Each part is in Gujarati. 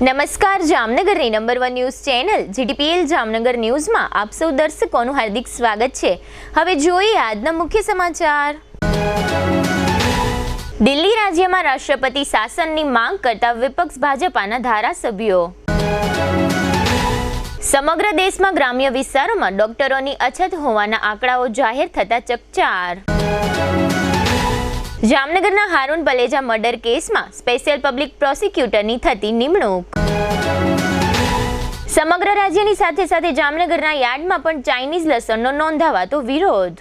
નમસ્કાર, જામનગરની number 1 news channel GTPL Jamnagar ન્યૂઝમાં આપ સૌ દર્શકોનું હાર્દિક સ્વાગત છે। હવે જોઈએ આજના મુખ્ય સમાચાર। દિલ્હી રાજ્યમાં રાષ્ટ્રપતિ શાસનની માંગ કરતા વિપક્ષ ભાજપાના ધારાસભ્યો। સમગ્ર દેશમાં ગ્રામ્ય વિસ્તારોમાં ડોક્ટરોની અછત હોવાના આંકડાઓ જાહેર થતા ચકચાર। જામનગરના હારૂન પલેજા મર્ડર કેસમાં સ્પેશિયલ પબ્લિક પ્રોસિક્યુટરની થતી નિમણૂક। સમગ્ર રાજ્યની સાથે સાથે જામનગરના યાર્ડમાં પણ ચાઇનીઝ લસણનો નોંધાવાતો વિરોધ।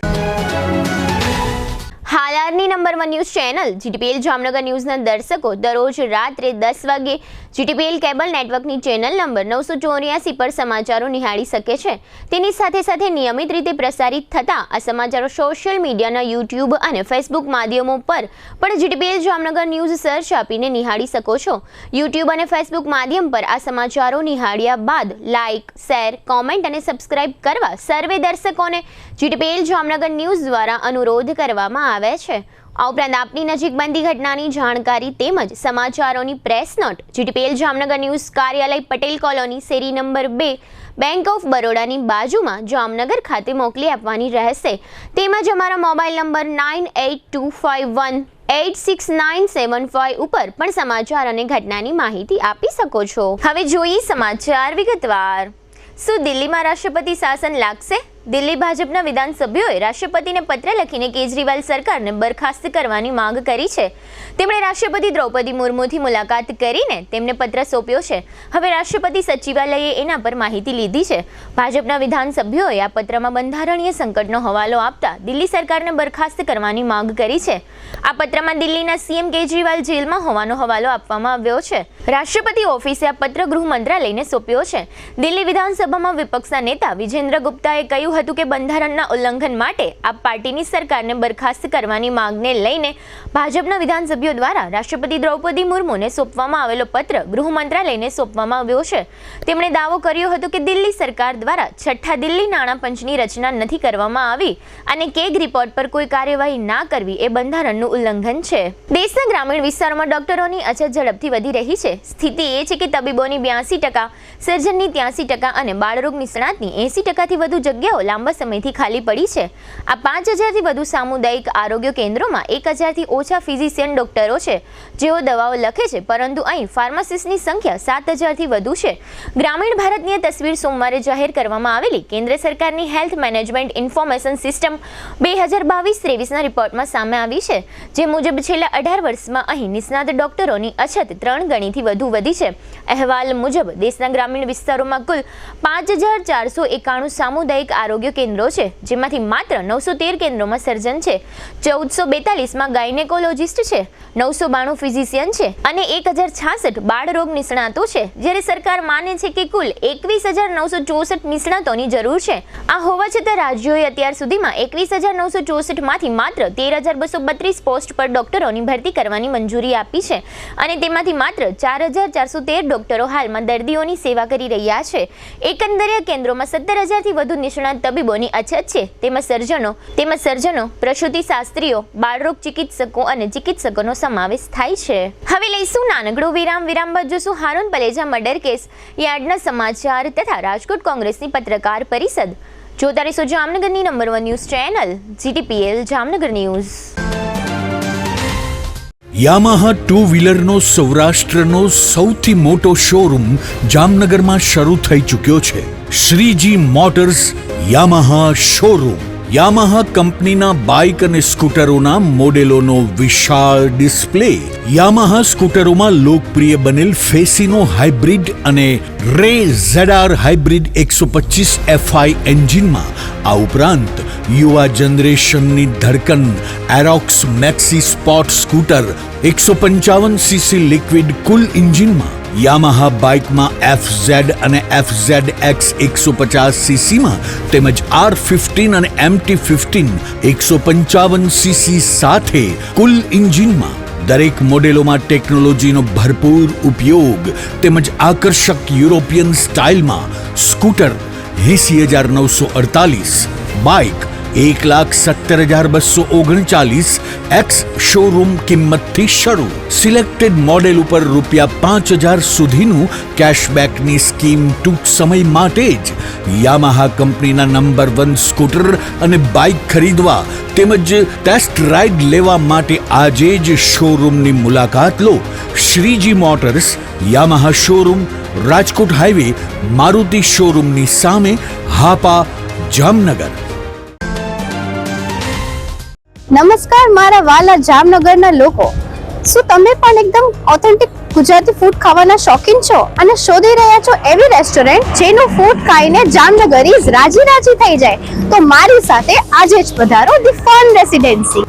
હાલની number 1 news channel GTPL Jamnagar ન્યૂઝના દર્શકો દરરોજ રાત્રે 10 વાગે જીટીપીએલ કેબલ નેટવર્કની ચેનલ નંબર 984 પર સમાચારો નિહાળી શકે છે। તેની સાથે સાથે નિયમિત રીતે પ્રસારિત થતા આ સમાચારો સોશિયલ મીડિયાના યુટ્યુબ અને ફેસબુક માધ્યમો પર પણ જીટીપીએલ જામનગર ન્યૂઝ સર્ચ આપીને નિહાળી શકો છો। યુટ્યુબ અને ફેસબુક માધ્યમ પર આ સમાચારો નિહાળ્યા બાદ લાઇક, શેર, કોમેન્ટ અને સબસ્ક્રાઇબ કરવા સર્વે દર્શકોને જીટીપીએલ જામનગર ન્યૂઝ દ્વારા અનુરોધ કરવામાં આવે છે। આ ઉપરાંત આપની નજીક બનતી ઘટનાની જાણકારી તેમજ સમાચારોની press note GTPL Jamnagar news કાર્યાલય પટેલ કોલોની શેરી નંબર 2 બેંક ઓફ બરોડાની બાજુમાં જામનગર ખાતે મોકલી આપવાની રહેશે। તેમજ અમારા મોબાઈલ નંબર 9825186975 ઉપર પણ સમાચાર અને ઘટનાની માહિતી આપી શકો છો। હવે જોઈએ સમાચાર વિગતવાર। શું દિલ્હીમાં રાષ્ટ્રપતિ શાસન લાગશે? દિલ્હી ભાજપના વિધાનસભ્યોએ રાષ્ટ્રપતિને પત્ર લખીને કેજરીવાલ સરકારને બરખાસ્ત કરવાની માંગ કરી છે। તેમણે રાષ્ટ્રપતિ દ્રૌપદી મુર્મુથી મુલાકાત કરીને તેમને પત્ર સોંપ્યો છે। હવે રાષ્ટ્રપતિ સચિવાલયે એના પર માહિતી લીધી છે। ભાજપના વિધાનસભ્યોએ આ પત્રમાં બંધારણીય સંકટનો હવાલો આપતા દિલ્હી સરકારને બરખાસ્ત કરવાની માંગ કરી છે। આ પત્રમાં દિલ્હીના સીએમ કેજરીવાલ જેલમાં હોવાનો હવાલો આપવામાં આવ્યો છે। રાષ્ટ્રપતિ ઓફિસે આ પત્ર ગૃહ મંત્રાલયને સોંપ્યો છે। દિલ્હી વિધાનસભામાં વિપક્ષના નેતા વિજેન્દ્ર ગુપ્તાએ કહ્યું હતું કે બંધારણના ઉલ્લંઘન માટે આ પાર્ટીની સરકારને બરખાસ્ત કરવાની માંગને લઈને ભાજપના વિધાનસભ્યો દ્વારા રાષ્ટ્રપતિ દ્રૌપદી મુર્મુને સોંપવામાં આવેલો પત્ર ગૃહ મંત્રાલયને સોંપવામાં આવ્યો છે। તેમણે દાવો કર્યો હતો કે દિલ્હી સરકાર દ્વારા છઠ્ઠા દિલ્હી નાણાં પંચની રચના નથી કરવામાં આવી અને કેગ રિપોર્ટ પર કોઈ કાર્યવાહી ના કરવી એ બંધારણનું ઉલ્લંઘન છે। દેશના ગ્રામીણ વિસ્તારોમાં ડોક્ટરોની અછત ઝડપથી વધી રહી છે। સ્થિતિ એ છે કે તબીબોની 82%, સર્જનની 83% અને બાળરોગ નિષ્ણાતની 80%થી વધુ જગ્યાઓ લાંબા સમયથી ખાલી પડી છે। આ 5000થી વધુ સામુદાયિક આરોગ્ય કેન્દ્રોમાં 1000થી ઓછા ફિઝિશિયન ડોક્ટરો છે જેઓ દવાઓ લખે છે, પરંતુ અહીં ફાર્માસિસ્ટની સંખ્યા 7000થી વધુ છે। ગ્રામીણ ભારતની તસવીર સોમવારે જાહેર કરવામાં આવેલી કેન્દ્ર સરકારની હેલ્થ મેનેજમેન્ટ ઇન્ફોર્મેશન સિસ્ટમ 2022-23ના રિપોર્ટમાં સામે આવી છે, જે મુજબ છેલ્લા 18 વર્ષમાં અહીં નિષ્ણાત ડોક્ટરોની અછત 3 ગણીથી વધુ વધી છે। અહેવાલ મુજબ દેશના ગ્રામીણ વિસ્તારોમાં કુલ 5491 સામુદાયિક આરોગ્ય કેન્દ્રો છે, જેમાંથી માત્ર 913 કેન્દ્રોમાં સર્જન છે, 1442માં ગાયનેકોલોજિસ્ટ છે, 992 ફિઝિશિયન છે અને 1066 બાળરોગ નિષ્ણાતો છે, જ્યારે સરકાર માને છે કે કુલ 21964 નિષ્ણાતોની જરૂર છે। આ હોવા છતાં રાજ્યોએ અત્યાર સુધીમાં 21964માંથી માત્ર 13232 પોસ્ટ પર ડોક્ટરોની ભરતી કરવાની મંજૂરી આપી છે અને તેમાંથી માત્ર 4413 ડોક્ટરો હાલમાં દર્દીઓની સેવા કરી રહ્યા છે। એકંદરે કેન્દ્રોમાં 17000થી વધુ નિષ્ણાત તબીબોની અછત છે। તેમાં સર્જનો, પ્રસૂતિ શાસ્ત્રીઓ, બાળરોગ ચિકિત્સકો અને ચિકિત્સકોનો સમાવેશ થાય છે। હવે લઈશું નાનકડો વિરામ બાદ જોશું હારૂન પલેજા મર્ડર કેસ, યાર્ડના સમાચાર તથા રાજકોટ કોંગ્રેસની પત્રકાર પરિષદ। જોતા રહેશો જામનગરની number 1 news channel GTPL Jamnagar news. Yamaha two વ્હીલરનો સૌરાષ્ટ્રનો સૌથી મોટો શોરૂમ જામનગરમાં શરૂ થઈ ચૂક્યો છે। Shreeji motors Yamaha showroom. Yamaha કંપનીના બાઇક અને સ્કૂટરોના મોડેલોનો વિશાળ ડિસ્પ્લે। યામાહા સ્કૂટરોમાં લોકપ્રિય બનેલ ફેસિનો હાઇબ્રિડ અને રે ZR હાઇબ્રિડ 125 FI એન્જિનમાં, આ ઉપરાંત યુવા જનરેશનની ધડકન Aerox maxi sport scooter 155cc liquid cool એન્જિનમાં, યામાહા બાઇકમાં FZ અને FZX 150cc તેમજ R15 અને MT15 155cc સાથે કુલ એન્જિનમાં દરેક મોડેલોમાં ટેકનોલોજીનો ભરપૂર ઉપયોગ તેમજ આકર્ષક યુરોપિયન સ્ટાઇલમાં સ્કૂટર 80,948, બાઇક 1,17,239 એક્સ શોરૂમ કિંમતથી શરૂ. સિલેક્ટેડ મોડેલ ઉપર ₹5,000 સુધીનું કેશબેકની સ્કીમ ટૂંક સમય માટે જ. યામાહા કંપનીના નંબર 1 સ્કૂટર અને બાઇક ખરીદવા તેમજ ટેસ્ટ રાઇડ લેવા માટે આજે જ શોરૂમની મુલાકાત લો. Shreeji motors, Yamaha showroom, Rajkot highway, Maruti શોરૂમની સામે, હાપા, જામનગર. નમસ્કાર મારા વાલા જામનગરના લોકો, શું તમે પણ એકદમ ઓથેન્ટિક ગુજરાતી ફૂડ ખાવાના શોખીન છો અને શોધી રહ્યા છો એવી રેસ્ટોરન્ટ જેનું ફૂડ ખાઈને જામનગરીઝ રાજી થઈ જાય? તો મારી સાથે આજે જ પધારો ધી ફન રેસિડેન્સી.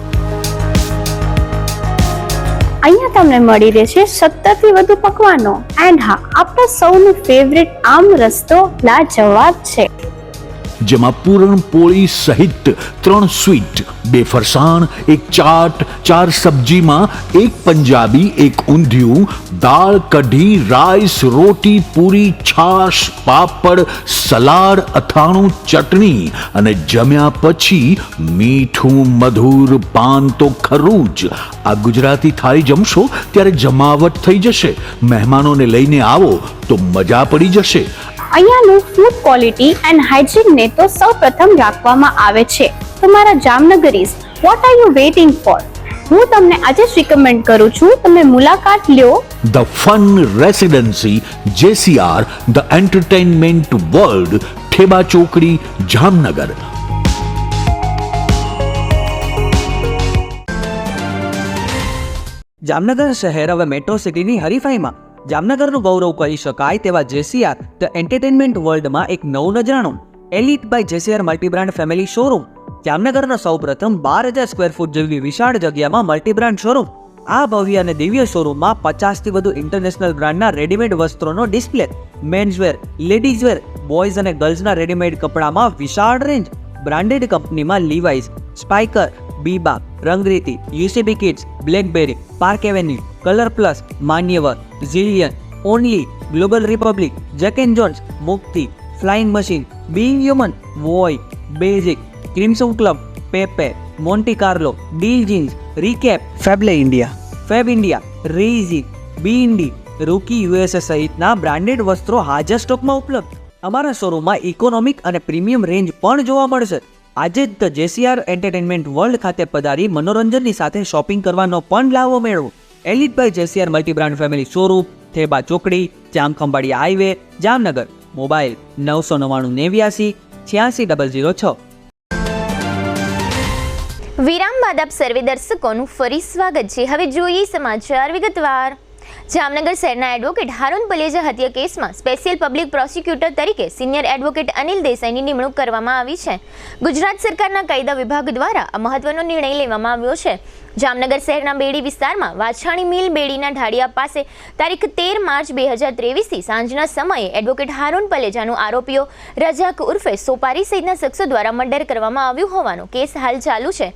અહીંયા તમને મળી રહેશે 70 થી વધુ પકવાનો એન્ડ હા, આપણા સૌનું ફેવરિટ આમ રસ્તો લાજવાબ છે, જેમાં પૂરણ પોળી સહિત 3 સ્વીટ, 2 ફરસાણ, 1 ચાટ, 4 સબ્જીમાં 1 પંજાબી, 1 ઊંધિયું, દાળ, કઢી, રાઈસ, રોટી, પૂરી, છાશ, પાપડ, સલાડ, અથાણું, ચટણી અને જમ્યા પછી મીઠું મધુર પાન તો ખરું જ. આ ગુજરાતી થાળી જમશો ત્યારે જમાવટ થઈ જશે. મહેમાનોને લઈને આવો તો મજા પડી જશે. અહીંયાનું ફૂડ ક્વોલિટી એન્ડ હાઇજીન ને તો સૌપ્રથમ રાખવામાં આવે છે. તમારા જામનગરીઝ, what are you waiting for? હું તમને આજે જ રિકમેન્ડ કરું છું, તમે મુલાકાત લ્યો the fun residency, JCR, the entertainment world, Theba ચોકડી, જામનગર. જામનગર શહેર હવે મેટ્રો સિટીની હરીફાઈમાં જામનગરનું ગૌરવ કરી શકાય તેવા JCR ધ એન્ટરટેનમેન્ટ વર્લ્ડમાં એક નવું નજરાણું elite by JCR multibrand family showroom. જામનગરના સૌપ્રથમ 12,000 સ્ક્વેર ફૂટ જેવી વિશાળ જગ્યામાં મલ્ટીબ્રાન્ડ શોરૂમ. આ ભવ્ય અને દિવ્ય શોરૂમમાં 50 થી વધુ ઇન્ટરનેશનલ બ્રાન્ડના રેડીમેડ વસ્ત્રોનો ડિસ્પ્લે, મેન્સવેર, લેડીઝવેર, બોયઝ અને ગર્લ્સના રેડીમેડ કપડામાં વિશાળ રેન્જ, બ્રાન્ડેડ કંપનીમાં Levi's, Spykar, Biba, Rangriti, UCB kids, BlackBerry, Park Avenue, Colour Plus, Manyavar, Zillion, Only, Global Republic, Jack and Jones, Mukti, Flying Machine, Being Human, Voi, Basic, Crimson Club, Pepe, Monte Carlo, Deal Jeans, Recap, Fab India, રેઝી, બીઇન્ડી, રૂકી USA સહિતના બ્રાન્ડેડ વસ્ત્રો હાજર સ્ટોકમાં ઉપલબ્ધ. અમારા શોરૂમમાં ઇકોનોમિક અને પ્રીમિયમ રેન્જ પણ જોવા મળશે. આજે જ ધ JCR એન્ટરટેનમેન્ટ વર્લ્ડ ખાતે પધારી મનોરંજનની સાથે શોપિંગ કરવાનો પણ લાવો મેળવો. Elite by JCR multibrand family showroom, Theba ચોકડી, જામખંભાળિયા હાઈવે, જામનગર. મોબાઈલ 999 86 006. વિરામ બાદ આપ સર્વે દર્શકોનું ફરી સ્વાગત છે. હવે જોઈએ સમાચાર વિગતવાર. જામનગર શહેરના એડવોકેટ હારૂન પલેજા હત્યા કેસમાં સ્પેશિયલ પબ્લિક પ્રોસિક્યુટર તરીકે સિનિયર એડવોકેટ અનિલ દેસાઈની નિમણૂક કરવામાં આવી છે. ગુજરાત સરકારના કાયદા વિભાગ દ્વારા આ મહત્વનો નિર્ણય લેવામાં આવ્યો છે. જામનગર શહેરના બેડી વિસ્તારમાં વાછાણી મિલ બેડીના ઢાળિયા પાસે તારીખ 13 માર્ચ 2023 થી સાંજના સમયે એડવોકેટ હારૂન પલેજાનું આરોપીઓ રજાક ઉર્ફે સોપારી સહિતના શખ્સો દ્વારા મર્ડર કરવામાં આવ્યું હોવાનો કેસ હાલ ચાલુ છે.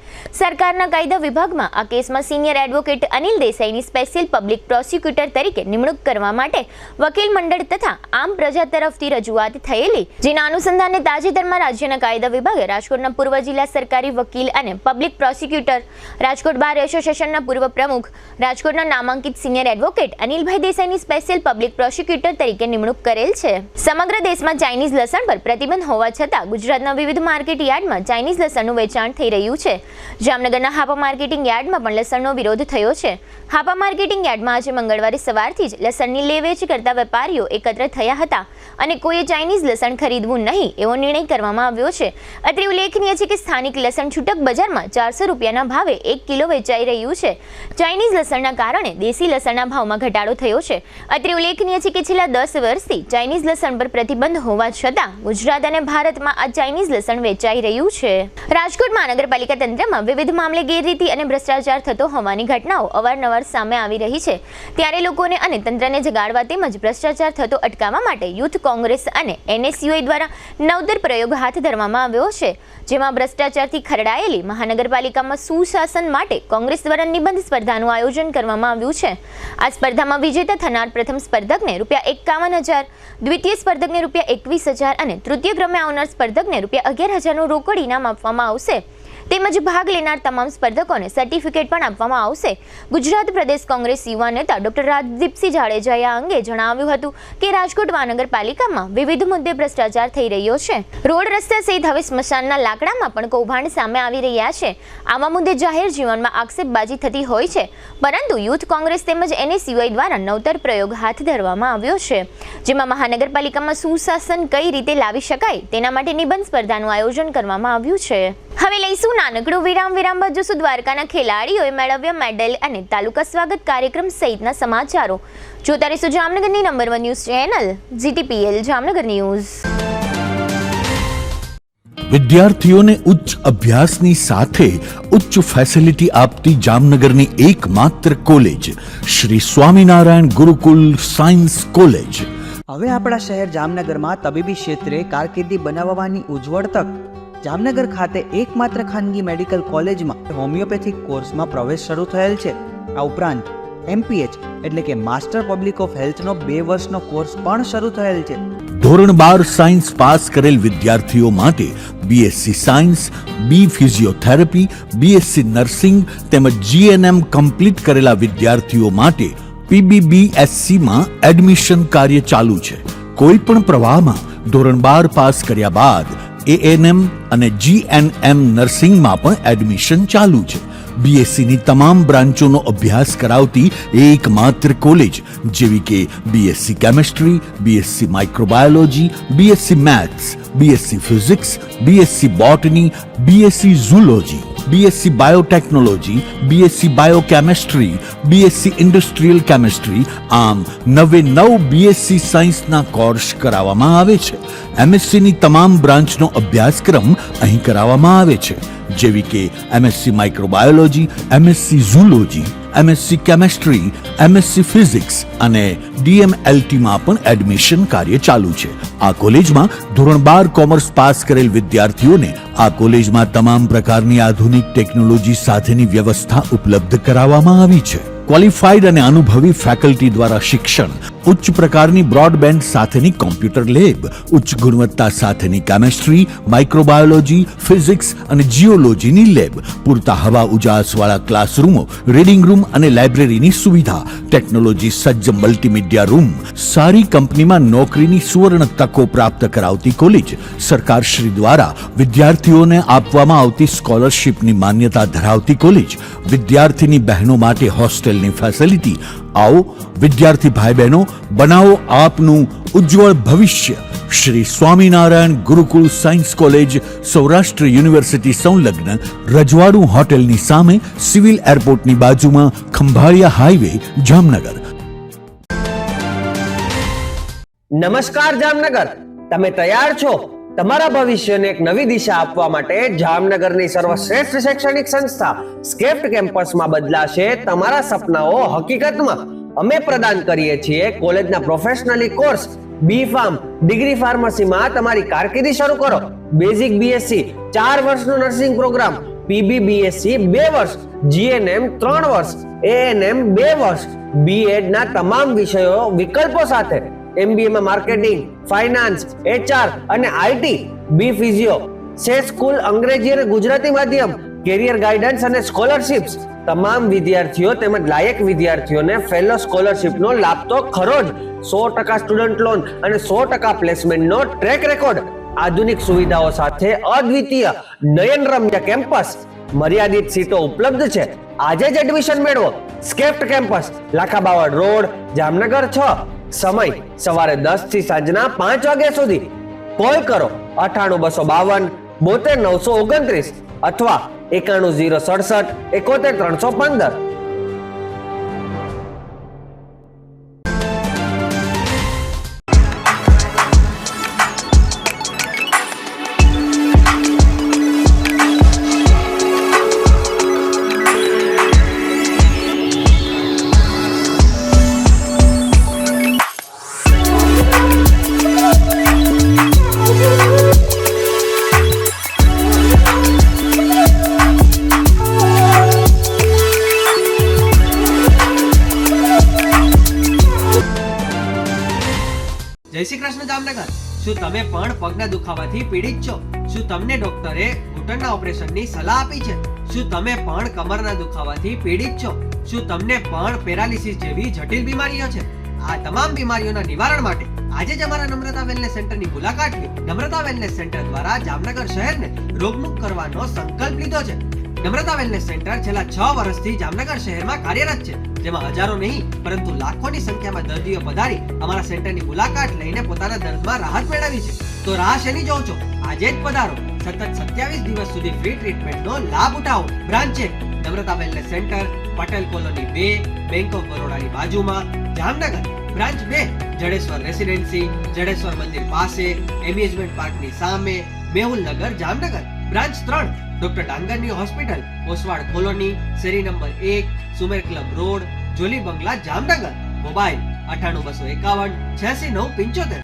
સરકારના કાયદા વિભાગમાં આ કેસમાં સિનિયર એડવોકેટ અનિલ દેસાઈની સ્પેશિયલ પબ્લિક પ્રોસિક્યુટર તરીકે નિમણૂક કરવા માટે વકીલ મંડળ તથા આમ પ્રજા તરફથી રજૂઆત થયેલી, જેના અનુસંધાને તાજેતરમાં રાજ્યના કાયદા વિભાગે રાજકોટના પૂર્વ જિલ્લા સરકારી વકીલ અને પબ્લિક પ્રોસિક્યુટર, રાજકોટ બાર એસોસિએશનના પૂર્વ પ્રમુખ, રાજકોટના નામાંકિત સિનિયર એડવોકેટ અનિલભાઈ દેસાઈની સ્પેશિયલ પબ્લિક પ્રોસિક્યુટર તરીકે નિમણૂક કરેલ છે. સમગ્ર દેશમાં ચાઇનીઝ લસણ પર પ્રતિબંધ હોવા છતાં ગુજરાતના વિવિધ માર્કેટ યાર્ડમાં ચાઇનીઝ લસણનું વેચાણ થઈ રહ્યું છે. જામનગરના હાપા માર્કેટિંગ યાર્ડમાં પણ લસણનો વિરોધ થયો છે. હાપા માર્કેટિંગ યાર્ડમાં આજે મંગળવારે સવારથી જ લસણની લે વેચ કરતા વેપારીઓ એકત્ર થયા હતા અને કોઈએ ચાઇનીઝ લસણ ખરીદવું નહીં એવો નિર્ણય કરવામાં આવ્યો છે. અત્રે ઉલ્લેખનીય છે કે સ્થાનિક લસણ છૂટક બજારમાં 400 રૂપિયાના ભાવે 1 કિલો વેચાઈ રહ્યું છે. ચાઇનીઝ લસણના કારણે દેશી લસણના ભાવમાં ઘટાડો થયો છે. અત્રે ઉલ્લેખનીય છે કે છેલ્લા 10 વર્ષથી ચાઇનીઝ લસણ પર પ્રતિબંધ હોવા છતાં ગુજરાત અને ભારતમાં આ ચાઇનીઝ લસણ વેચાઈ રહ્યું છે. રાજકોટ મહાનગરપાલિકા તંત્રમાં વિવિધ મામલે ગેરરીતિ અને ભ્રષ્ટાચાર થતો હોવાની ઘટનાઓ અવારનવાર સામે આવી રહી છે. ત્યારે લોકોને અને તંત્રને જગાડવા તેમજ ભ્રષ્ટાચાર થતો અટકાવવા માટે યુથ કોંગ્રેસ અને NSUI દ્વારા નવતર પ્રયોગ હાથ ધરવામાં આવ્યો છે, જેમાં ભ્રષ્ટાચારથી ખરડાયેલી મહાનગરપાલિકામાં સુશાસન માટે કોંગ્રેસ દ્વારા નિબંધ સ્પર્ધાનું આયોજન કરવામાં આવ્યું છે. આ સ્પર્ધામાં વિજેતા થનાર પ્રથમ સ્પર્ધકને ₹51,000, દ્વિતીય સ્પર્ધકને ₹21,000 અને તૃતીય ક્રમે આવનાર સ્પર્ધકને ₹11,000નું રોકડ ઇનામ આપવામાં આવશે. તેમજ ભાગ લેનાર તમામ સ્પર્ધકોને સર્ટિફિકેટ પણ આપવામાં આવશે. ગુજરાત પ્રદેશ કોંગ્રેસ યુવા નેતા ડોક્ટર રાજદીપસિંહ જાડેજાએ આ અંગે જણાવ્યું હતું કે રાજકોટ મહાનગરપાલિકામાં વિવિધ મુદ્દે ભ્રષ્ટાચાર થઈ રહ્યો છે. રોડ રસ્તા સહિત હવે સ્મશાનના લાકડામાં પણ કૌભાંડ સામે આવી રહ્યા છે. આવા મુદ્દે જાહેર જીવનમાં આક્ષેપબાજી થતી હોય છે, પરંતુ યુથ કોંગ્રેસ તેમજ NSUI દ્વારા નવતર પ્રયોગ હાથ ધરવામાં આવ્યો છે, જેમાં મહાનગરપાલિકામાં સુશાસન કઈ રીતે લાવી શકાય તેના માટે નિબંધ સ્પર્ધાનું આયોજન કરવામાં આવ્યું છે. હવે લઈશું નાનકડું વિરામ બાદ જોશું દ્વારકાના ખેલાડીઓએ મેળવ્યા મેડલ અને તાલુકા સ્વાગત કાર્યક્રમ સહિતના સમાચારો. જોતા રહેશો જામનગરની number 1 news channel GTPL Jamnagar news. વિદ્યાર્થીઓને ઉચ્ચ અભ્યાસની સાથે ઉચ્ચ ફેસિલિટી આપતી જામનગરની એકમાત્ર college Shri Swaminarayan Gurukul science college. હવે આપણા શહેર જામનગરમાં તબીબી ક્ષેત્રે કારકિર્દી બનાવવાની ઉજ્જવળ તક. જામનગર ખાતે એકમાત્ર ખાનગી મેડિકલ કોલેજમાં હોમિયોપેથિક કોર્સમાં પ્રવેશ શરૂ થયેલ છે. આ ઉપરાંત MPH એટલે કે માસ્ટર પબ્લિક ઓફ હેલ્થનો 2 વર્ષનો કોર્સ પણ શરૂ થયેલ છે. ધોરણ 12 સાયન્સ પાસ કરેલ વિદ્યાર્થીઓ માટે BSc science, B physiotherapy, BSc nursing તેમજ GNM કમ્પ્લીટ કરેલા વિદ્યાર્થીઓ માટે PBBSc માં એડમિશન કાર્ય ચાલુ છે. કોઈ પણ પ્રવાહમાં ધોરણ 12 પાસ કર્યા બાદ ANM અને GNM નર્સિંગમાં પણ એડમિશન ચાલુ છે. BSc ની તમામ બ્રાન્ચોનો અભ્યાસ કરાવતી એકમાત્ર કોલેજ જેવી કે BSc chemistry, BSc microbiology, BSc maths, BSc physics, BSc બોટની, BSc zoology, BSc biotechnology, BSc બાયોકેમેસ્ટ્રી, BSc industrial chemistry, આમ 9 BSc સાયન્સના કોર્સ કરાવવામાં આવે છે. MSc ની તમામ બ્રાન્ચનો અભ્યાસક્રમ અહીં કરાવવામાં આવે છે, જેવી કે MSc microbiology, MSc zoology, MSc chemistry, MSc physics અને DMLT માં પણ એડમિશન કાર્ય ચાલુ છે. આ કોલેજમાં ધોરણ 12 કોમર્સ પાસ કરેલ વિદ્યાર્થીઓને આ કોલેજમાં તમામ પ્રકારની આધુનિક ટેકનોલોજી સાથેની વ્યવસ્થા ઉપલબ્ધ કરાવવામાં આવી છે. ક્વોલિફાઈડ અને અનુભવી ફેકલ્ટી દ્વારા શિક્ષણ, ઉચ્ચ પ્રકારની બ્રોડબેન્ડ સાથેની કોમ્પ્યુટર લેબ, ઉચ્ચ ગુણવત્તા સાથેની કેમેસ્ટ્રી, માઇક્રોબાયોલોજી, ફિઝિક્સ અને જીઓલોજીની લેબ, પૂરતા હવા ઉજાસવાળા ક્લાસરૂમો, રીડિંગ રૂમ અને લાઇબ્રેરીની સુવિધા, ટેકનોલોજી સજ્જ મલ્ટીમીડિયા રૂમ, સારી કંપનીમાં નોકરીની સુવર્ણ તકો પ્રાપ્ત કરાવતી કોલેજ, સરકારશ્રી દ્વારા વિદ્યાર્થીઓને આપવામાં આવતી સ્કોલરશિપની માન્યતા ધરાવતી કોલેજ, વિદ્યાર્થીની બહેનો માટે હોસ્ટેલની ફેસિલિટી. આવો વિદ્યાર્થી ભાઈ બહેનો, બનાવો આપનું ઉજ્જવળ ભવિષ્ય. Shri Swaminarayan Gurukul science college, Saurashtra university સંલગ્ન રજવાડું હોટેલની સામે, સિવિલ એરપોર્ટની બાજુમાં, ખંભાળિયા હાઈવે, જામનગર. નમસ્કાર જામનગર, તમે તૈયાર છો તમારા ભવિષ્યને એક નવી દિશા આપવા માટે? જામનગરની સર્વશ્રેષ્ઠ શૈક્ષણિક સંસ્થા સ્કેપ્ટ કેમ્પસમાં બદલાશે તમારા સપનાઓ હકીકતમાં. અમે પ્રદાન કરીએ છીએ કોલેજના પ્રોફેશનલી કોર્સ. B.Pharm ડિગ્રી ફાર્મસીમાં તમારી કારકિર્દી શરૂ કરો. બેઝિક BSc 4 વર્ષનું નર્સિંગ પ્રોગ્રામ, PBBSc 2 વર્ષ, GNM 3 વર્ષ, ANM 2 વર્ષ, B.Ed ના તમામ વિષયો વિકલ્પો સાથે, MBA માં માર્કેટિંગ, ફાઇનાન્સ, HR અને IT, B ફિઝિયો, સે સ્કૂલ અંગ્રેજી અને ગુજરાતી માધ્યમ, કેરિયર ગાઈડન્સ અને સ્કોલરશિપ્સ. તમામ વિદ્યાર્થીઓ તેમજ લાયક વિદ્યાર્થીઓને ફેલો સ્કોલરશિપનો લાભ તો ખરો જ. 100% સ્ટુડન્ટ લોન અને 100% પ્લેસમેન્ટનો ટ્રેક રેકોર્ડ. આધુનિક સુવિધાઓ સાથે અદ્વિતીય નયનરમ્ય કેમ્પસ. મર્યાદિત સીટો ઉપલબ્ધ છે. આજે જ એડમિશન મેળવો. સ્કેપ્ટ કેમ્પસ, લાખાબાવળ રોડ, જામનગર 6. સમય સવારે 10 થી સાંજના 5 વાગ્યા સુધી. કોલ કરો 98 252 72 929 અથવા 91 067 71 315. જય શ્રી કૃષ્ણ જામનગર. શું તમે પણ પગના દુખાવાથી પીડિત છો? શું તમને ડોક્ટરે ઘૂંટણના ઓપરેશનની સલાહ આપી છે? શું તમે પણ કમરના દુખાવાથી પીડિત છો? શું તમને પણ પેરાલિસિસ જેવી જટિલ બીમારીઓ છે? આ તમામ બીમારીઓના નિવારણ માટે આજે જ અમારા નમ્રતા વેલનેસ સેન્ટરની મુલાકાત લો. નમ્રતા વેલનેસ સેન્ટર દ્વારા જામનગર શહેરને રોગમુક્ત કરવાનો સંકલ્પ લીધો છે. નમ્રતા વેલનેસ સેન્ટર છેલ્લા 6 વર્ષથી જામનગર શહેરમાં કાર્યરત છે, જેમાં હજારો નહીં પરંતુ લાખોની સંખ્યામાં દર્દીઓ પધારી અમારા સેન્ટરની મુલાકાત લઈને પોતાના દર્દમાં રાહત મેળવી છે. તો રાહ શેની જોવો છો? આજે જ પધારો. સતત 27 દિવસ સુધી ફ્રી ટ્રીટમેન્ટનો લાભ ઉઠાવો. બ્રાન્ચ છે Namrata wellness centre, Patel colony 2, bank of બરોડાની બાજુમાં, જામનગર. બ્રાન્ચ 2 જડેશ્વર રેસિડેન્સી, જડેશ્વર મંદિર પાસે, એમ્યુઝમેન્ટ પાર્કની સામે, મેહુલનગર, જામનગર. બ્રાન્ચ 3 ડોક્ટર ડાંગરની હોસ્પિટલ, ઓસવાડ કોલોની, શેરી number 1, Sumer club road, Jolly બંગલા, જામનગર. મોબાઈલ 98 251 86 975.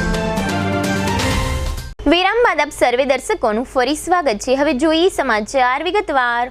વિરામ બાદ આપ સર્વે દર્શકોનું ફરી સ્વાગત છે. હવે જોઈએ સમાચાર વિગતવાર.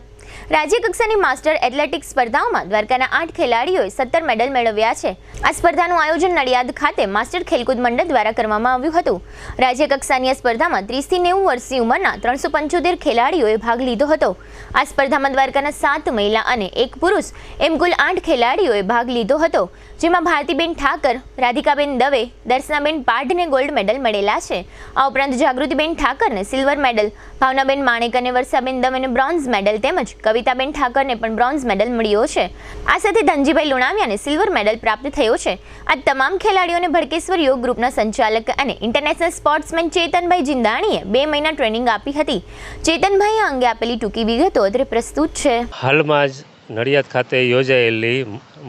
રાજ્ય કક્ષાની માસ્ટર એથ્લેટિક્સ સ્પર્ધાઓમાં દ્વારકાના 8 ખેલાડીઓએ 17 મેડલ મેળવ્યા છે. આ સ્પર્ધાનું આયોજન નડિયાદ ખાતે માસ્ટર ખેલકૂદ મંડળ દ્વારા કરવામાં આવ્યું હતું. રાજ્ય કક્ષાની આ સ્પર્ધામાં 30 થી 90 વર્ષની ઉંમરના 375 ખેલાડીઓએ ભાગ લીધો હતો. આ સ્પર્ધામાં દ્વારકાના 7 મહિલા અને 1 પુરુષ એમ કુલ 8 ખેલાડીઓએ ભાગ લીધો હતો, જેમાં ભારતીબેન ઠાકર, રાધિકાબેન દવે, દર્શનાબેન પાઢને ગોલ્ડ મેડલ મળેલા છે. આ ઉપરાંત જાગૃતિબેન ઠાકરને સિલ્વર મેડલ, ભાવનાબેન માણેક અને વર્ષાબેન દવેને બ્રોન્ઝ મેડલ તેમજ કવિતાબેન ઠાકરને પણ બ્રોન્ઝ મેડલ મળ્યો છે. આ સાથે ધનજીભાઈ લુણાવિયાને સિલ્વર મેડલ પ્રાપ્ત થયો છે. આ તમામ ખેલાડીઓને ભડકેશ્વર યોગ ગ્રુપના સંચાલક અને ઇન્ટરનેશનલ સ્પોર્ટ્સમેન ચેતનભાઈ જિંદાણીએ 2 મહિના ટ્રેનિંગ આપી હતી. ચેતનભાઈ આ અંગે આપેલી ટૂંકી વિગતો અત્રે પ્રસ્તુત છે. હાલમાં જ નડિયાદ ખાતે યોજાયેલી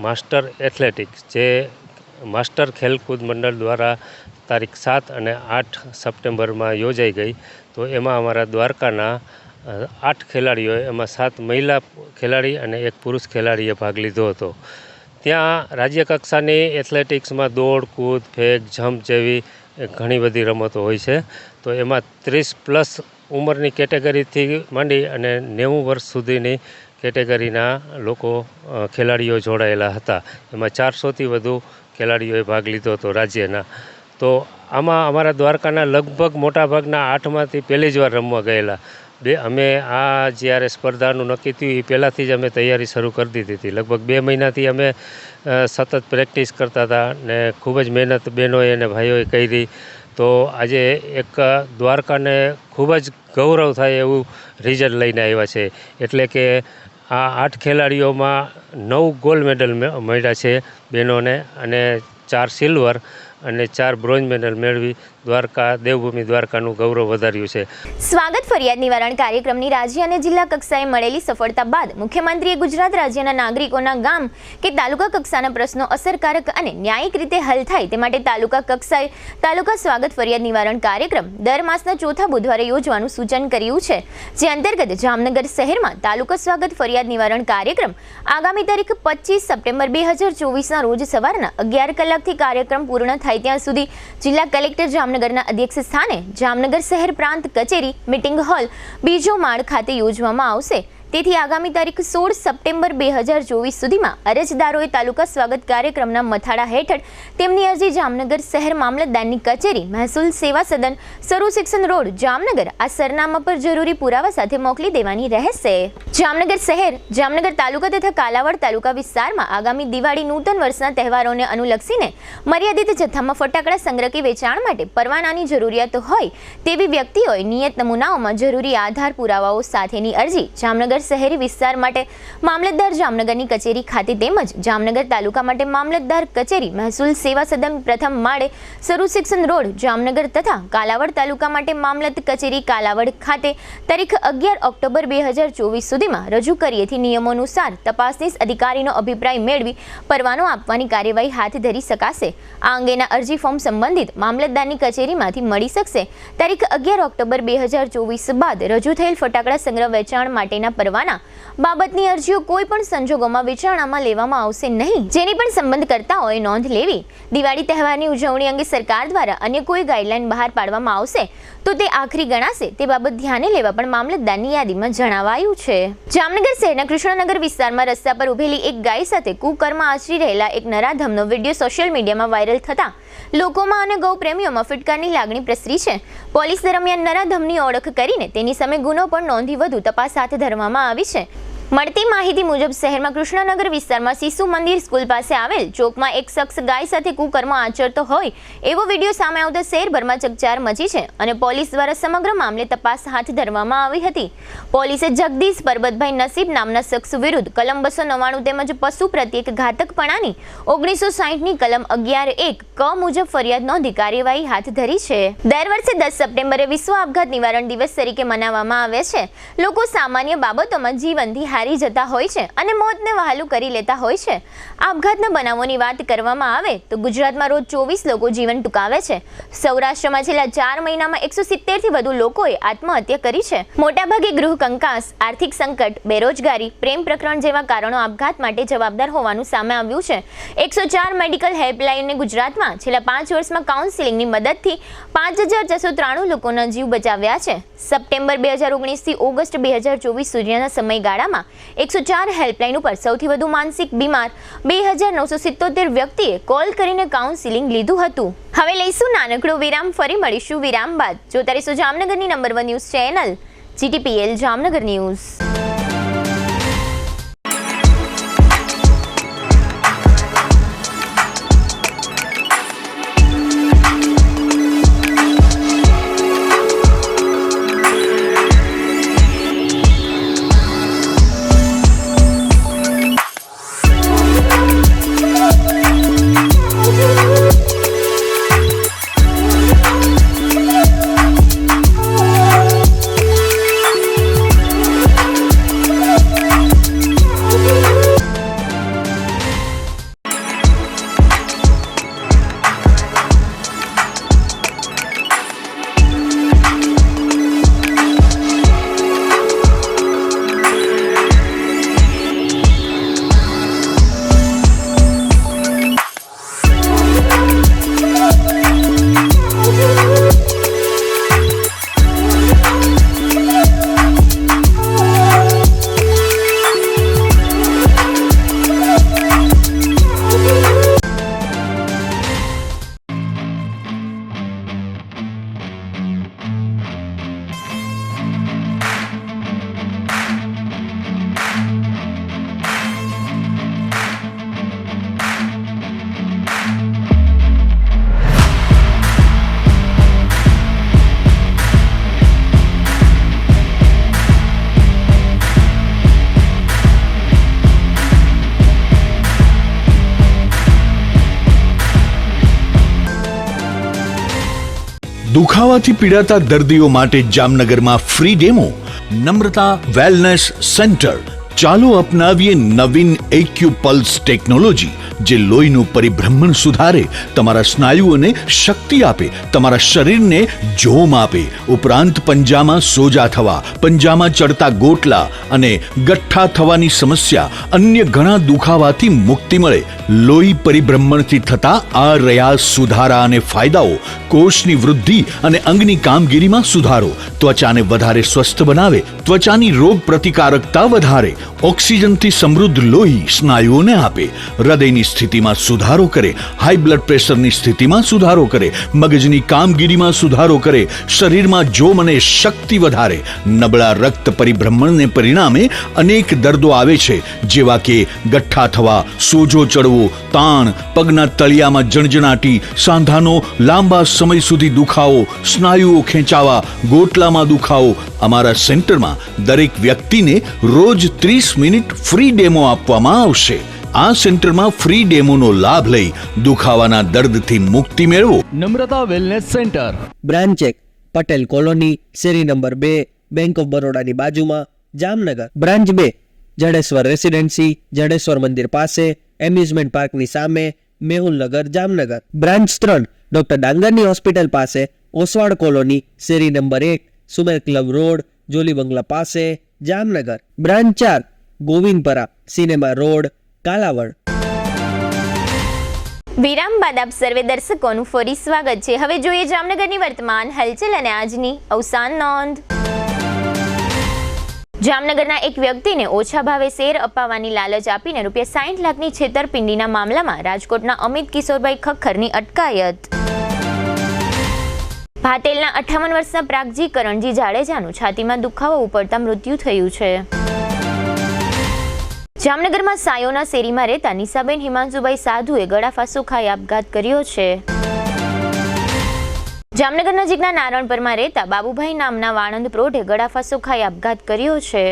માસ્ટર એથ્લેટિક્સ, જે માસ્ટર ખેલકૂદ મંડળ દ્વારા તારીખ 7 અને 8 સપ્ટેમ્બરમાં યોજાઈ ગઈ. તો એમાં અમારા દ્વારકાના 8 ખેલાડીઓએ, એમાં 7 મહિલા ખેલાડી અને 1 પુરુષ ખેલાડીએ ભાગ લીધો હતો. ત્યાં રાજ્ય કક્ષાની એથ્લેટિક્સમાં દોડ, કૂદ, ફેંક, જમ્પ જેવી ઘણી બધી રમતો હોય છે. તો એમાં 30+ ઉંમરની કેટેગરીથી માંડી અને 90 વર્ષ સુધીની કેટેગરીના લોકો ખેલાડીઓ જોડાયેલા હતા. એમાં 400થી વધુ ખેલાડીઓએ ભાગ લીધો હતો રાજ્યના. તો આમાં અમારા દ્વારકાના લગભગ મોટાભાગના 8માંથી પહેલી જ વાર રમવા ગયેલા. અમે આ જ્યારે સ્પર્ધાનું નક્કી થયું એ પહેલાંથી જ અમે તૈયારી શરૂ કરી દીધી હતી. લગભગ 2 મહિનાથી અમે સતત પ્રેક્ટિસ કરતા હતા ને ખૂબ જ મહેનત બહેનોએ અને ભાઈઓએ કરી. તો આજે એક દ્વારકાને ખૂબ જ ગૌરવ થાય એવું રિઝલ્ટ લઈને આવ્યા છે. એટલે કે આ 8 ખેલાડીઓમાં 9 ગોલ્ડ મેડલ મળ્યા છે બહેનોને, અને 4 સિલ્વર અને 4 બ્રોન્ઝ મેડલ મેળવી દ્વારકા, દેવભૂમિ દ્વારકાનું ગૌરવ વધાર્યું છે. સ્વાગત ફરિયાદ નિવારણ કાર્યક્રમની રાજ્ય અને જિલ્લા કક્ષાએ મળેલી સફળતા બાદ મુખ્યમંત્રીએ ગુજરાત રાજ્યના નાગરિકોના ગામ કે તાલુકા કક્ષાના પ્રશ્નો અસરકારક અને ન્યાયિક રીતે હલ થાય તે માટે તાલુકા કક્ષાએ તાલુકા સ્વાગત ફરિયાદ નિવારણ કાર્યક્રમ દર માસના ચોથા બુધવારે યોજવાનું સૂચન કર્યું છે. જે અંતર્ગત જામનગર શહેરમાં તાલુકા સ્વાગત ફરિયાદ નિવારણ કાર્યક્રમ આગામી તારીખ 25 સપ્ટેમ્બર 2024ના રોજ સવારના 11 કલાકથી કાર્યક્રમ પૂર્ણ થાય ત્યાં સુધી જિલ્લા કલેક્ટર જામનગરના અધ્યક્ષ સ્થાને જામનગર શહેર પ્રાંત કચેરી મીટિંગ હોલ 2જો માળ ખાતે યોજવામાં આવશે. તેથી આગામી તારીખ 16 સપ્ટેમ્બર 2024 સુધીમાં અરજદારોએ તાલુકા સ્વાગત કાર્યક્રમના મથાળા હેઠળ તેમની અરજી જામનગર શહેર મામલતદારની કચેરી, મહેસૂલ સેવા સદન, સરૂ સેક્શન રોડ, જામનગર આ સરનામા પર જરૂરી પુરાવા સાથે મોકલી દેવાની રહેશે. જામનગર શહેર, જામનગર તાલુકા તથા કાલાવાડ તાલુકા વિસ્તારમાં આગામી દિવાળી નૂતન વર્ષના તહેવારોને અનુલક્ષીને મર્યાદિત જથ્થામાં ફટાકડા સંગ્રહ કે વેચાણ માટે પરવાનાની જરૂરિયાત હોય તેવી વ્યક્તિઓએ નિયત નમૂનાઓમાં જરૂરી આધાર પુરાવાઓ સાથેની અરજી જામનગર શહેરી વિસ્તાર માટે મામલતદાર જામનગરની કચેરી ખાતે તેમજ જામનગર તાલુકા માટે મામલતદાર કચેરી, મહેસૂલ સેવા સદન પ્રથમ માળે, સરૂ સેક્શન રોડ, જામનગર તથા કાલાવડ તાલુકા માટે મામલત કચેરી કાલાવડ ખાતે તારીખ 11 ઓક્ટોબર 2024 સુધીમાં રજૂ કરીએથી નિયમોનુસાર તપાસનીસ અધિકારીનો અભિપ્રાય મેળવી પરવાનો આપવાની કાર્યવાહી હાથ ધરી શકાશે. આ અંગેના અરજી ફોર્મ સંબંધિત મામલતદારની કચેરીમાંથી મળી શકશે. તારીખ 11 ઓક્ટોબર 2024 બાદ રજૂ થયેલ ફટાકડા સંગ્રહ વેચાણ માટેના પરવાના બાબતની અરજીઓ કોઈ પણ સંજોગોમાં વિચારણામાં લેવામાં આવશે નહીં, જેની પણ સંબંધકર્તાઓએ નોંધ લેવી. દિવાળી તહેવારની ઉજવણી અંગે સરકાર દ્વારા અન્ય કોઈ ગાઈડલાઈન બહાર પાડવામાં આવશે તો તે આખરી ગણાશે તે બાબત ધ્યાને લેવા પણ મામલતદારની યાદીમાં જણાવાયું છે. જામનગર શહેરના કૃષ્ણનગર વિસ્તારમાં રસ્તા પર ઉભેલી એક ગાય સાથે કુકર્મ આચરી રહેલા એક નરાધમનો વિડીયો સોશિયલ મીડિયામાં વાયરલ થતા લોકોમાં અને ગૌ પ્રેમીઓમાં ફિટકારની લાગણી પ્રસરી છે. પોલીસ દરમિયાન નરાધમની ઓળખ કરીને તેની સામે ગુનો પણ નોંધી વધુ તપાસ હાથ ધરવામાં આવી છે. મળતી માહિતી મુજબ શહેરમાં કૃષ્ણનગર વિસ્તારમાં શિશુ મંદિર સ્કૂલ પાસે આવેલ ચોકમાં એક શખ્સ ગાય સાથે કુકર્મ આચરતો હોય એવો વિડીયો સામે આવતા શહેરભરમાં ચકચાર મચી છે અને પોલીસ દ્વારા સમગ્ર મામલે તપાસ હાથ ધરવામાં આવી હતી. પોલીસે જગદીશ પરબતભાઈ નસીબ નામના શખ્સ વિરુદ્ધ કલમ 299 તેમજ પશુ પ્રત્યેક ઘાતકપણાની 1960ની કલમ 11(1) ક મુજબ ફરિયાદ નોંધી કાર્યવાહી હાથ ધરી છે. દર વર્ષે 10 સપ્ટેમ્બરે વિશ્વ આપઘાત નિવારણ દિવસ તરીકે મનાવવામાં આવે છે. લોકો સામાન્ય બાબતોમાં જીવનથી હારી જતા હોય છે અને મોતને વહાલું કરી લેતા હોય છે. આપઘાતના બનાવોની વાત કરવામાં આવે તો ગુજરાતમાં રોજ 24 લોકો જીવન ટૂંકાવે છે. સૌરાષ્ટ્રમાં છેલ્લા 4 મહિનામાં 170 થી વધુ લોકોએ આત્મહત્યા કરી છે. મોટાભાગે ગૃહ કંકાસ, આર્થિક સંકટ, બેરોજગારી, પ્રેમ પ્રકરણ જેવા કારણો આપઘાત માટે જવાબદાર હોવાનું સામે આવ્યું છે. 104 મેડિકલ હેલ્પલાઇનને ગુજરાતમાં છેલ્લા 5 વર્ષમાં કાઉન્સિલિંગની મદદથી 5493 લોકોના જીવ બચાવ્યા છે. સપ્ટેમ્બર 2019 થી ઓગસ્ટ 2024 સુધીના સમયગાળામાં 104 હેલ્પલાઇન ઉપર સૌથી વધુ માનસિક બીમાર 2977 વ્યક્તિએ કોલ કરીને કાઉન્સિલિંગ લીધું હતું. હવે લઈશું નાનકડો વિરામ, ફરી મળીશું વિરામ બાદ. જોતા રહીશું જામનગરની number 1 news channel GTPL Jamnagar news. દુખાવાથી પીડાતા દર્દીઓ માટે જામનગરમાં free demo. Namrata wellness centre. ચાલો અપનાવીએ નવીન એક્યુપલ્સ ટેકનોલોજી, જે લોહીનું પરિભ્રમણ સુધારે, તમારા સ્નાયુઓને શક્તિ આપે, તમારા શરીરને જોમ આપે. ઉપરાંત પંજામાં સોજા થવા, પંજામાં ચડતા ગોટલા અને ગઠ્ઠા થવાની સમસ્યા, અન્ય ઘણા દુખાવાથી મુક્તિ મળે. લોહી પરિભ્રમણથી થતા આ રહ્યા સુધારા અને ફાયદાઓ. કોષની વૃદ્ધિ અને અંગની કામગીરીમાં સુધારો, ત્વચાને વધારે સ્વસ્થ બનાવે, ત્વચાની રોગ પ્રતિકારકતા વધારે, ઓક્સિજનથી સમૃદ્ધ લોહી સ્નાયુઓને આપે, હૃદયની સ્થિતિમાં સુધારો કરે, હાઈ બ્લડ પ્રેશરની સ્થિતિમાં સુધારો કરે, મગજની કામગીરીમાં સુધારો કરે, શરીરમાં જોમ અને શક્તિ વધારે. નબળા રક્ત પરિભ્રમણને પરિણામે અનેક દર્દો આવે છે, જેવા કે ગઠ્ઠા થવા, સોજો ચડવો, તાણ, પગના તળિયામાં જણજણાટી, સાંધાનો લાંબા સમય સુધી દુખાવો, સ્નાયુઓ ખેંચાવા, ગોટલામાં દુખાવો. અમારા સેન્ટરમાં દરેક વ્યક્તિને રોજ 30 મિનિટ ફ્રી ડેમો આપવામાં આવશે. આ સેન્ટરમાં ફ્રી ડેમોનો લાભ લઈ દુખાવાના દર્દથી મુક્તિ મેળવો. Namrata wellness centre, branch 1, Patel colony, શેરી નંબર 2, બેંક ઓફ બરોડાની બાજુમાં, જામનગર. બ્રાન્ચ 2, જડેશ્વર રેસિડેન્સી, જડેશ્વર મંદિર પાસે, એમ્યુઝમેન્ટ પાર્કની સામે, મેહુલનગર, જામનગર. બ્રાન્ચ 3, ડોક્ટર ડાંગરની હોસ્પિટલ પાસે, ઓસવાડ કોલોની, શેરી number 1, Sumer club road, Jolly બંગલા પાસે, Jamnagar. Branch 4, Govindpara, cinema road, Kalavad. વિરામ બાદ આપ સર્વે દર્શકોનું ફરી સ્વાગત છે. હવે જોઈએ જામનગરની વર્તમાન હલચલ અને આજની અવસાન નોંધ. જામનગરના એક વ્યક્તિને ઓછા ભાવે શેર અપાવવાની લાલચ આપીને ₹60 લાખની છેતરપિંડીના મામલામાં રાજકોટના અમિત કિશોરભાઈ ખખ્ખરની અટકાયત. ભાતેલના 58 વર્ષના પ્રાગજી કરણજી જાડેજાનું છાતીમાં દુખાવો ઉપડતા મૃત્યુ થયું છે. જામનગરમાં સાયોના શેરીમાં રહેતા નિશાબેન હિમાંશુભાઈ સાધુએ ગળાફાંસો ખાઈ આપઘાત કર્યો છે. જામનગર નજીકના નારણપરમાં રહેતા બાબુભાઈ નામના વાણંદ પ્રૌઢે ગળાફાંસો ખાઈ આપઘાત કર્યો છે.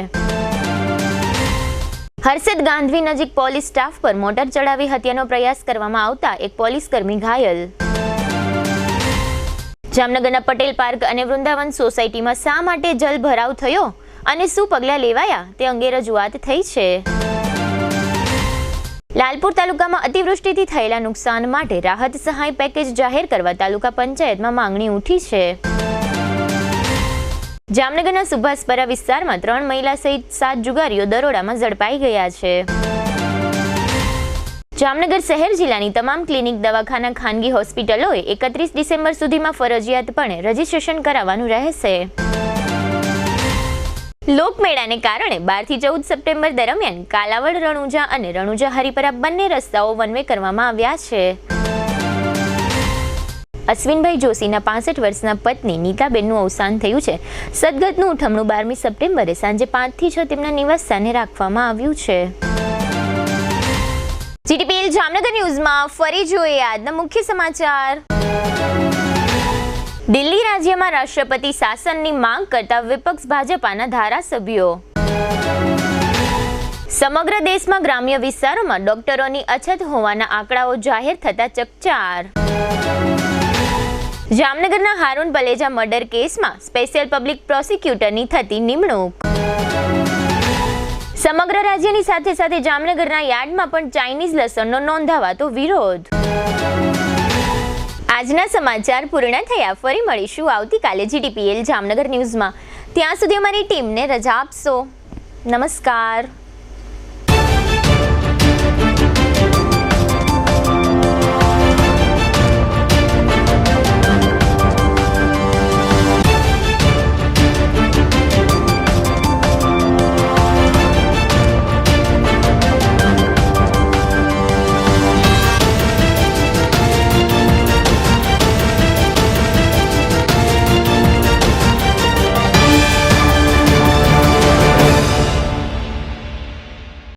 હર્ષદ ગાંધવી નજીક પોલીસ સ્ટાફ પર મોટર ચડાવી હત્યાનો પ્રયાસ કરવામાં આવતા એક પોલીસ કર્મી ઘાયલ. જામનગરના પટેલ પાર્ક અને વૃંદાવન સોસાયટીમાં શા માટે જલ ભરાવ થયો અને શું પગલાં લેવાયા તે અંગે રજૂઆત થઈ છે. લાલપુર તાલુકામાં અતિવૃષ્ટિથી થયેલા નુકસાન માટે રાહત સહાય પેકેજ જાહેર કરવા તાલુકા પંચાયતમાં માંગણી ઉઠી છે. જામનગરના સુભાષપરા વિસ્તારમાં 3 મહિલા સહિત 7 જુગારીઓ દરોડામાં ઝડપાઈ ગયા છે. જામનગર શહેર જિલ્લાની તમામ ક્લિનિક, દવાખાના, ખાનગી હોસ્પિટલોએ 31 ડિસેમ્બર સુધીમાં ફરજિયાતપણે રજીસ્ટ્રેશન કરાવવાનું રહેશે. લોકમેળાને કારણે 12 થી 14 સપ્ટેમ્બર દરમિયાન કાલાવડ, રણુજા અને રણુજા હરિપરા બંને રસ્તાઓ વન વે કરવામાં આવ્યા છે. અશ્વિનભાઈ જોશીના 65 વર્ષના પત્ની નીતાબેનનું અવસાન થયું છે. સદગતનું ઉઠમણું 12મી સપ્ટેમ્બરે સાંજે 5 થી 6 તેમના નિવાસસ્થાને રાખવામાં આવ્યું છે. જીટીપીએલ જામનગર ન્યૂઝમાં ફરી જોઈએ આજના મુખ્ય સમાચાર. દિલ્હી રાજ્યમાં રાષ્ટ્રપતિ શાસનની માંગ કરતા વિપક્ષ ભાજપાના ધારાસભ્યો. સમગ્ર દેશમાં ગ્રામ્ય વિસ્તારોમાં ડોક્ટરોની અછત હોવાના આંકડાઓ જાહેર થતા ચકચાર. જામનગરના હારૂન બલેજા મર્ડર કેસમાં સ્પેશિયલ પબ્લિક પ્રોસિક્યુટરની થતી નિમણૂક. સમગ્ર રાજ્યની સાથે સાથે જામનગરના યાર્ડમાં પણ ચાઇનીઝ લસણનો નોંધાવાતો વિરોધ. આજના સમાચાર પૂર્ણ થયા. ફરી મળીશું આવતીકાલે જીટીપીએલ જામનગર ન્યૂઝમાં. ત્યાં સુધી અમારી ટીમને રજા આપશો. નમસ્કાર.